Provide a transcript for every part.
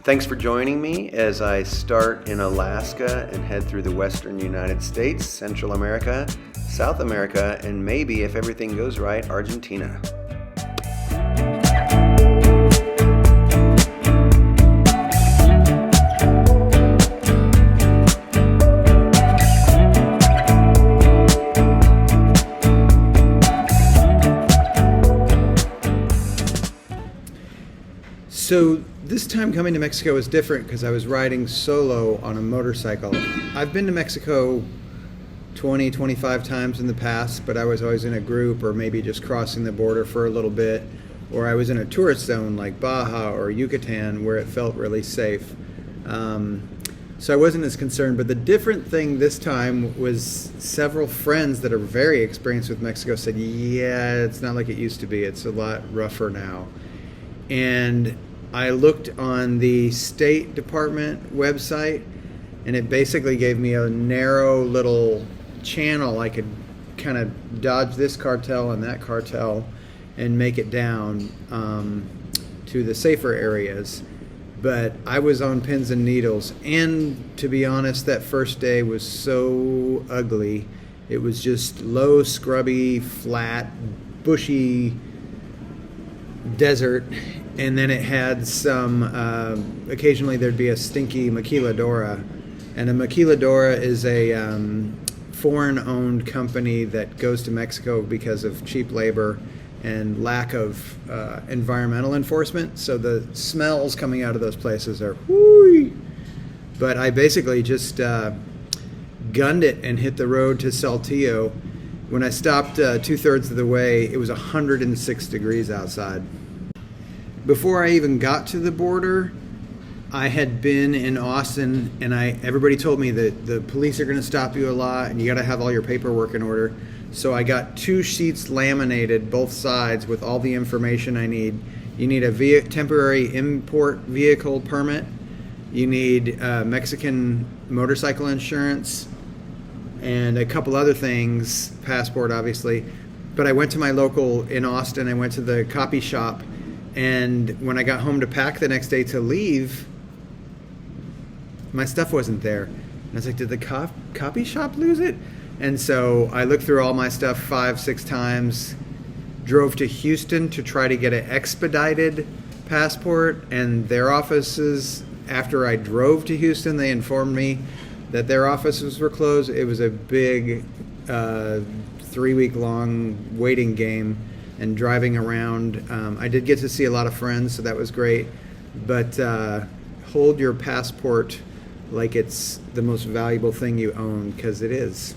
Thanks for joining me as I start in Alaska and head through the western United States, Central America, South America, and maybe, if everything goes right, Argentina. So this time coming to Mexico was different because I was riding solo on a motorcycle. I've been to Mexico 20, 25 times in the past, but I was always in a group or maybe just crossing the border for a little bit, or I was in a tourist zone like Baja or Yucatan where it felt really safe. So I wasn't as concerned, but the different thing this time was several friends that are very experienced with Mexico said, yeah, it's not like it used to be. It's a lot rougher now. And I looked on the State Department website, and it basically gave me a narrow little channel. I could kind of dodge this cartel and that cartel and make it down to the safer areas. But I was on pins and needles, and to be honest, that first day was so ugly. It was just low, scrubby, flat, bushy desert, and then it had some occasionally there'd be a stinky maquiladora, and a maquiladora is a foreign-owned company that goes to Mexico because of cheap labor and lack of environmental enforcement, so the smells coming out of those places are whoo. But I basically just gunned it and hit the road to Saltillo. When I stopped 2/3 of the way, it was 106 degrees outside. Before I even got to the border, I had been in Austin, and everybody told me that the police are going to stop you a lot, and you got to have all your paperwork in order. So I got 2 sheets laminated, both sides, with all the information I need. You need a temporary import vehicle permit. You need Mexican motorcycle insurance, and a couple other things, passport obviously. But I went to my local in Austin, I went to the copy shop, and when I got home to pack the next day to leave, my stuff wasn't there. And I was like, did the copy shop lose it? And so I looked through all my stuff 5-6 times, drove to Houston to try to get an expedited passport, and their offices, after I drove to Houston, they informed me that their offices were closed. It was a big 3-week-long waiting game and driving around. I did get to see a lot of friends, so that was great. But hold your passport like it's the most valuable thing you own, because it is.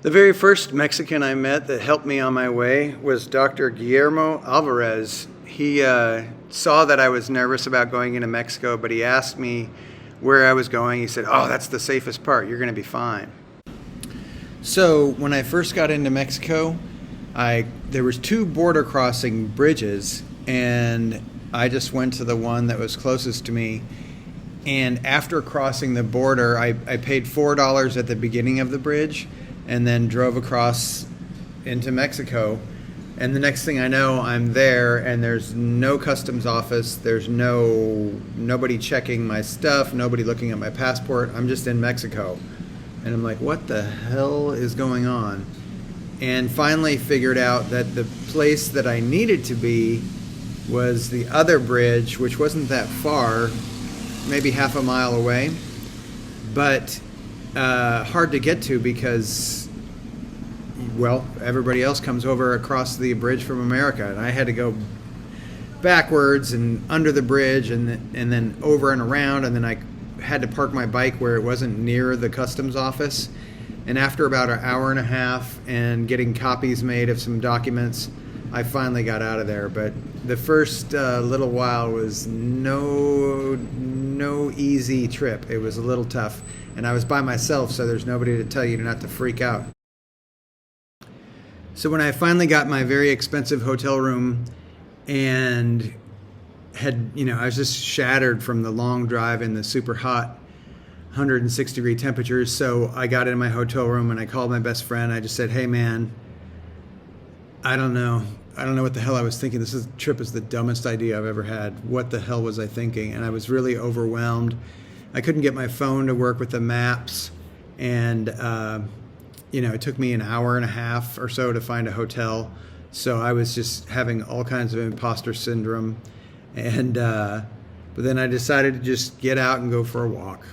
The very first Mexican I met that helped me on my way was Dr. Guillermo Alvarez. He saw that I was nervous about going into Mexico, but he asked me where I was going. He said, oh, that's the safest part. You're going to be fine. So when I first got into Mexico, there was 2 border crossing bridges, and I just went to the one that was closest to me. And after crossing the border, I paid $4 at the beginning of the bridge and then drove across into Mexico. And the next thing I know, I'm there, and there's no customs office. There's nobody checking my stuff, nobody looking at my passport. I'm just in Mexico. And I'm like, what the hell is going on? And finally figured out that the place that I needed to be was the other bridge, which wasn't that far, maybe half a mile away, but hard to get to because, well, everybody else comes over across the bridge from America, and I had to go backwards and under the bridge and then over and around, and then I had to park my bike where it wasn't near the customs office. And after about an hour and a half and getting copies made of some documents, I finally got out of there. But the first little while was no easy trip. It was a little tough. And I was by myself, so there's nobody to tell you not to freak out. So when I finally got my very expensive hotel room and I was just shattered from the long drive in the super hot 106-degree temperatures. So I got in my hotel room and I called my best friend. I just said, hey man, I don't know. I don't know what the hell I was thinking. This trip is the dumbest idea I've ever had. What the hell was I thinking? And I was really overwhelmed. I couldn't get my phone to work with the maps. And, it took me an hour and a half or so to find a hotel. So I was just having all kinds of imposter syndrome. And, but then I decided to just get out and go for a walk.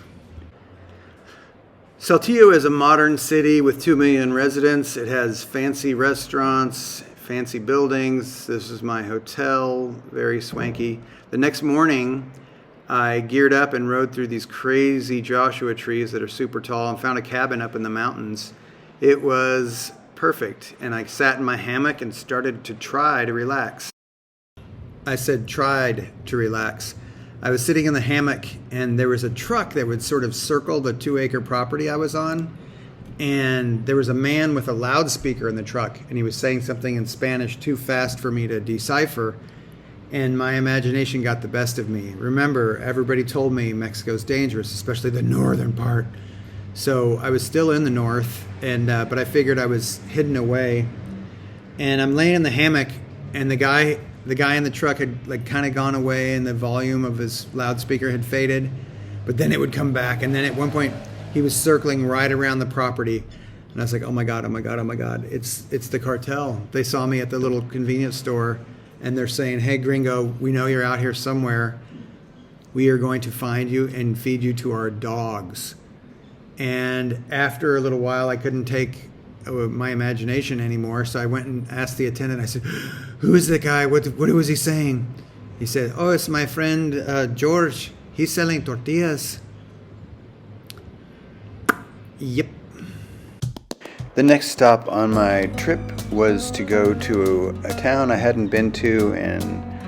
Saltillo is a modern city with 2 million residents. It has fancy restaurants, fancy buildings. This is my hotel, very swanky. The next morning, I geared up and rode through these crazy Joshua trees that are super tall and found a cabin up in the mountains. It was perfect, and I sat in my hammock and started to try to relax. I said tried to relax. I was sitting in the hammock, and there was a truck that would sort of circle the 2-acre property I was on. And there was a man with a loudspeaker in the truck, and he was saying something in Spanish too fast for me to decipher. And my imagination got the best of me. Remember, everybody told me Mexico's dangerous, especially the northern part. So I was still in the north, but I figured I was hidden away. And I'm laying in the hammock, and the guy in the truck had kind of gone away, and the volume of his loudspeaker had faded. But then it would come back, and then at one point he was circling right around the property. And I was like, oh my God, it's the cartel. They saw me at the little convenience store, and they're saying, hey, gringo, we know you're out here somewhere. We are going to find you and feed you to our dogs. And after a little while, I couldn't take my imagination anymore, so I went and asked the attendant. I said, who is the guy? What was he saying? He said, oh, it's my friend George. He's selling tortillas. Yep. The next stop on my trip was to go to a town I hadn't been to in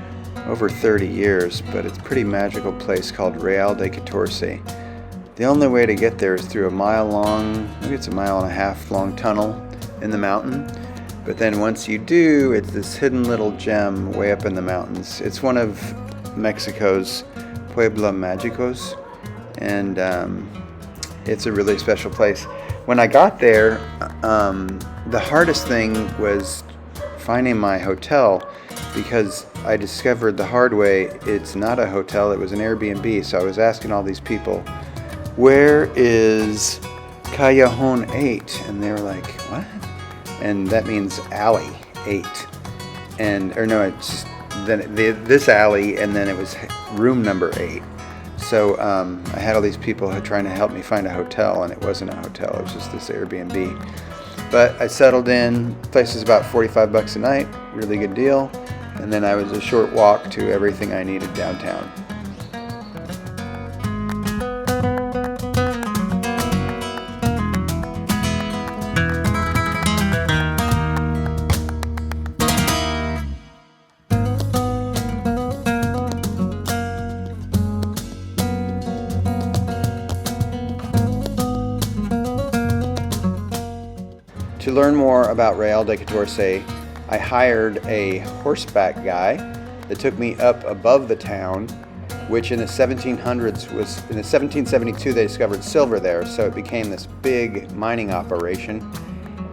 over 30 years, but it's a pretty magical place called Real de Catorce. The only way to get there is through a mile-long, maybe it's a 1.5 mile long tunnel in the mountain. But then once you do, it's this hidden little gem way up in the mountains. It's one of Mexico's Puebla Mágicos, and it's a really special place. When I got there, the hardest thing was finding my hotel, because I discovered the hard way it's not a hotel, it was an Airbnb. So I was asking all these people, where is Callejon 8? And they were like, what? And that means alley 8. It's just this alley, and then it was room number 8. So I had all these people trying to help me find a hotel, and it wasn't a hotel, it was just this Airbnb. But I settled in. The place is about $45 a night, really good deal. And then I was a short walk to everything I needed downtown. To learn more about Real de Catorce, I hired a horseback guy that took me up above the town, which in the 1700s was, in the 1772 they discovered silver there, so it became this big mining operation.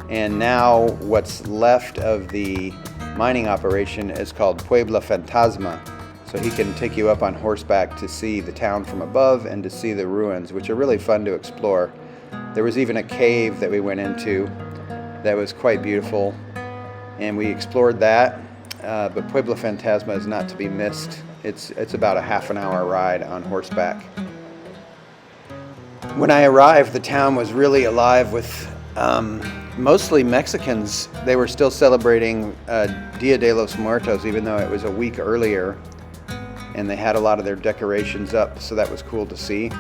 And now what's left of the mining operation is called Puebla Fantasma. So he can take you up on horseback to see the town from above and to see the ruins, which are really fun to explore. There was even a cave that we went into that was quite beautiful, and we explored that, but Puebla Fantasma is not to be missed. It's about a half-an-hour ride on horseback. When I arrived, the town was really alive with mostly Mexicans. They were still celebrating Dia de los Muertos, even though it was a week earlier, and they had a lot of their decorations up, so that was cool to see.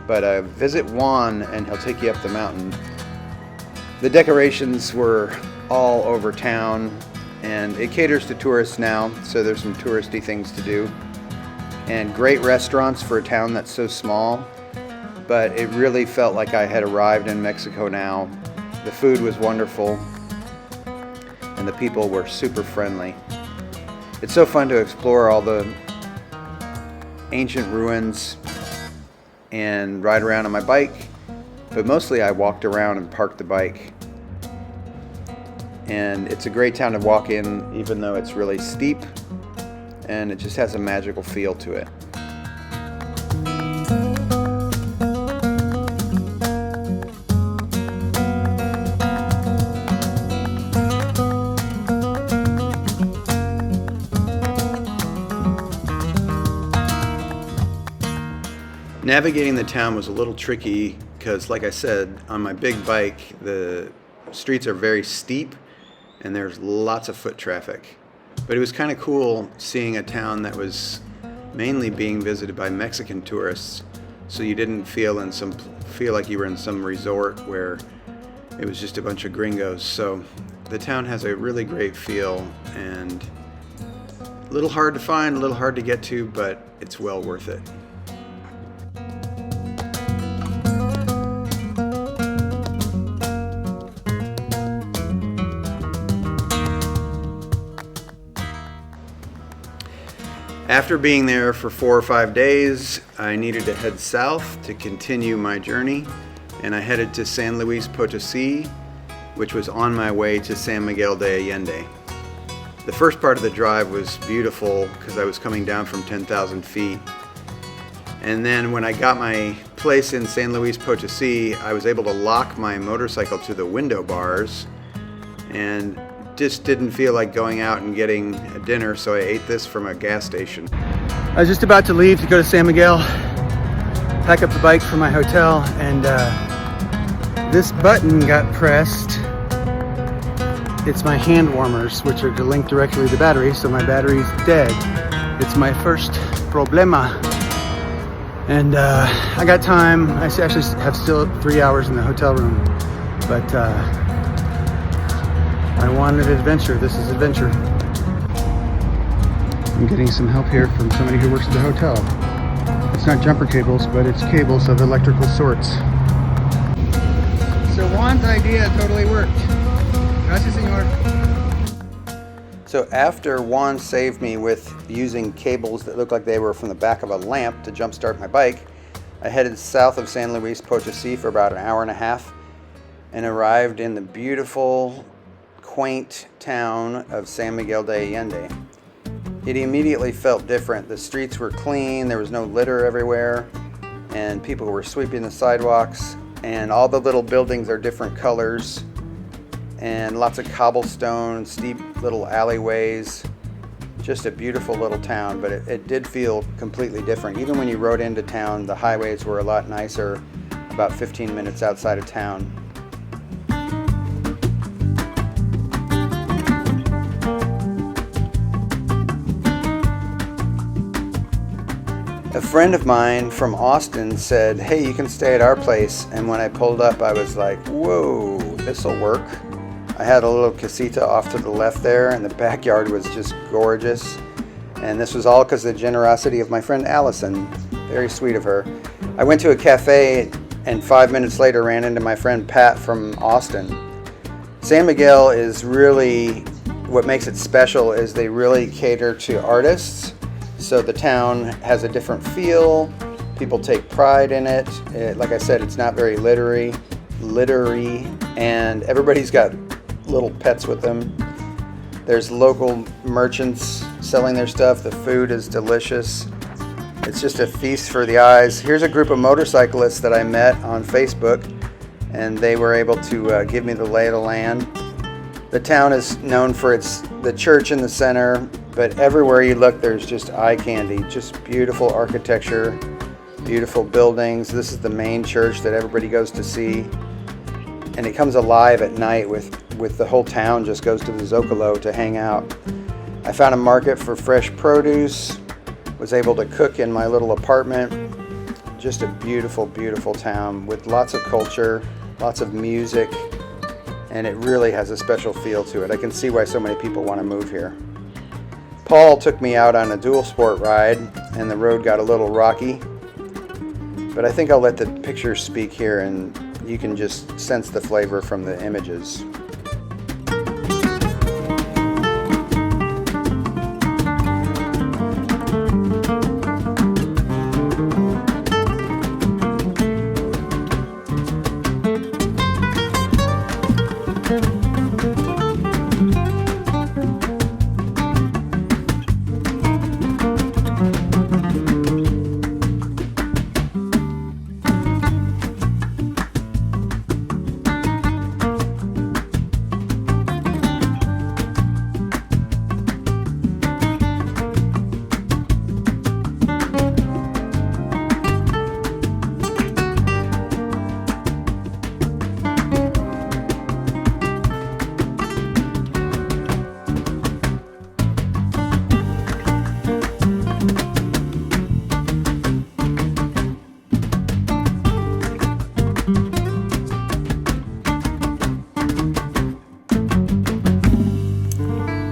But visit Juan, and he'll take you up the mountain. The decorations were all over town, and it caters to tourists now, so there's some touristy things to do. And great restaurants for a town that's so small, but it really felt like I had arrived in Mexico now. The food was wonderful, and the people were super friendly. It's so fun to explore all the ancient ruins and ride around on my bike. But mostly I walked around and parked the bike. And it's a great town to walk in, even though it's really steep, and it just has a magical feel to it. Navigating the town was a little tricky because, like I said, on my big bike, the streets are very steep and there's lots of foot traffic. But it was kind of cool seeing a town that was mainly being visited by Mexican tourists, so you didn't feel like you were in some resort where it was just a bunch of gringos. So the town has a really great feel, and a little hard to find, a little hard to get to, but it's well worth it. After being there for 4 or 5 days, I needed to head south to continue my journey, and I headed to San Luis Potosi, which was on my way to San Miguel de Allende. The first part of the drive was beautiful because I was coming down from 10,000 feet. And then when I got my place in San Luis Potosi, I was able to lock my motorcycle to the window bars and just didn't feel like going out and getting a dinner, so I ate this from a gas station. I was just about to leave to go to San Miguel, pack up the bike for my hotel, and this button got pressed. It's my hand warmers, which are linked directly to the battery, so my battery's dead. It's my first problema. And I got time. I actually have still 3 hours in the hotel room, but I wanted adventure. This is adventure. I'm getting some help here from somebody who works at the hotel. It's not jumper cables, but it's cables of electrical sorts. So Juan's idea totally worked. Gracias, señor. So after Juan saved me with using cables that looked like they were from the back of a lamp to jumpstart my bike, I headed south of San Luis Potosi for about an hour and a half and arrived in the beautiful, quaint town of San Miguel de Allende. It immediately felt different. The streets were clean, there was no litter everywhere, and people were sweeping the sidewalks, and all the little buildings are different colors, and lots of cobblestone, steep little alleyways. Just a beautiful little town, but it did feel completely different. Even when you rode into town, the highways were a lot nicer, about 15 minutes outside of town. A friend of mine from Austin said, "Hey, you can stay at our place." And when I pulled up, I was like, whoa, this'll work. I had a little casita off to the left there, and the backyard was just gorgeous. And this was all because of the generosity of my friend Allison. Very sweet of her. I went to a cafe, and 5 minutes later ran into my friend Pat from Austin. San Miguel is really, what makes it special is they really cater to artists. So the town has a different feel. People take pride in it. Like I said, it's not very littery, and everybody's got little pets with them. There's local merchants selling their stuff. The food is delicious. It's just a feast for the eyes. Here's a group of motorcyclists that I met on Facebook, and they were able to give me the lay of the land. The town is known for the church in the center, but everywhere you look, there's just eye candy. Just beautiful architecture, beautiful buildings. This is the main church that everybody goes to see, and it comes alive at night with the whole town just goes to the Zocalo to hang out. I found a market for fresh produce, was able to cook in my little apartment. Just a beautiful, beautiful town with lots of culture, lots of music, and it really has a special feel to it. I can see why so many people want to move here. Paul took me out on a dual sport ride, and the road got a little rocky, but I think I'll let the pictures speak here, and you can just sense the flavor from the images.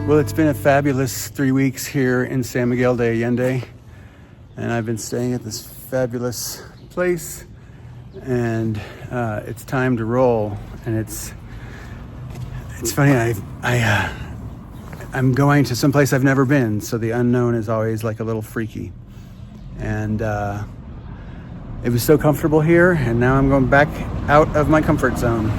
Well, it's been a fabulous 3 weeks here in San Miguel de Allende, and I've been staying at this fabulous place, and it's time to roll. And it's funny, I'm going to some place I've never been, so the unknown is always like a little freaky. And it was so comfortable here, and now I'm going back out of my comfort zone.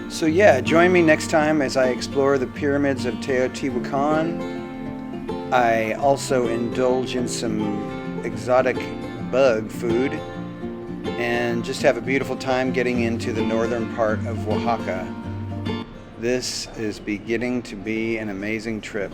So yeah, join me next time as I explore the pyramids of Teotihuacan. I also indulge in some exotic bug food and just have a beautiful time getting into the northern part of Oaxaca. This is beginning to be an amazing trip.